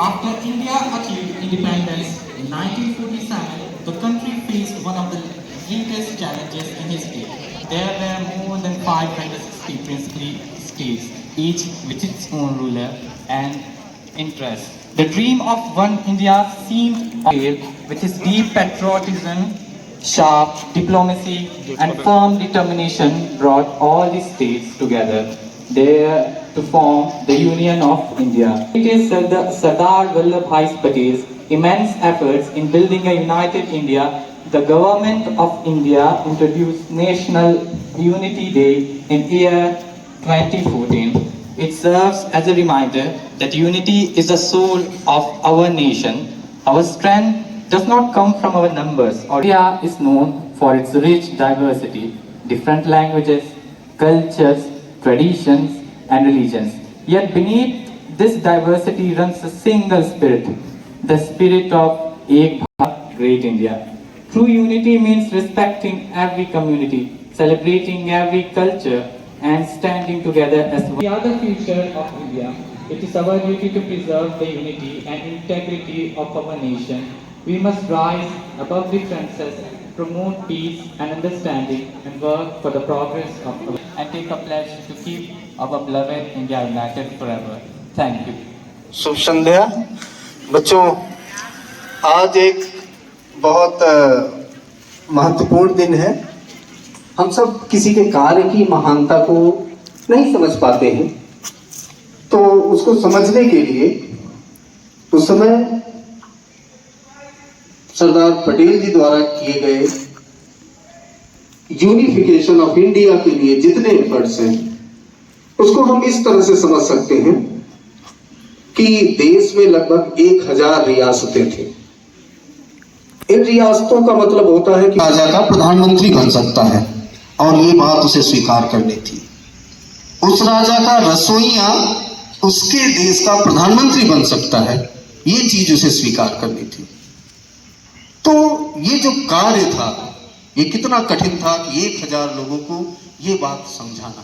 After India achieved independence in 1947, the country faced one of the greatest challenges in history. There were more than 560 principal states, each with its own ruler and interests. The dream of one India seemed clear with its deep patriotism, sharp diplomacy, and firm determination brought all the states together there to form the Union of India. It is Sardar Vallabhbhai Patel's immense efforts in building a united India. The Government of India introduced National Unity Day in year 2014. It serves as a reminder that unity is the soul of our nation. Our strength does not come from our numbers. India is known for its rich diversity, different languages, cultures, traditions, and religions. Yet beneath this diversity runs a single spirit, the spirit of Ek Bharat, Great India. True unity means respecting every community, celebrating every culture, and standing together as one. We are the future of India. It is our duty to preserve the unity and integrity of our nation. We must rise above differences, promote peace and understanding, and work for the progress of our and take a pledge to keep our beloved India united forever. Thank you. शुभ संध्या बच्चों, आज एक बहुत महत्वपूर्ण दिन है। हम सब किसी के कार्य की महानता को नहीं समझ पाते हैं, तो उसको समझने के लिए उस समय सरदार पटेल जी द्वारा किए गए यूनिफिकेशन ऑफ इंडिया के लिए जितने एफर्ट्स हैं, उसको हम इस तरह से समझ सकते हैं कि देश में लगभग 1000 रियासतें थी। इन रियासतों का मतलब होता है कि राजा का प्रधानमंत्री बन सकता है, और ये बात उसे स्वीकार करनी थी। उस राजा का रसोइया उसके देश का प्रधानमंत्री बन सकता है, ये चीज उसे स्वीकार करनी थी। तो ये जो कार्य था, ये कितना कठिन था कि 1000 लोगों को ये बात समझाना।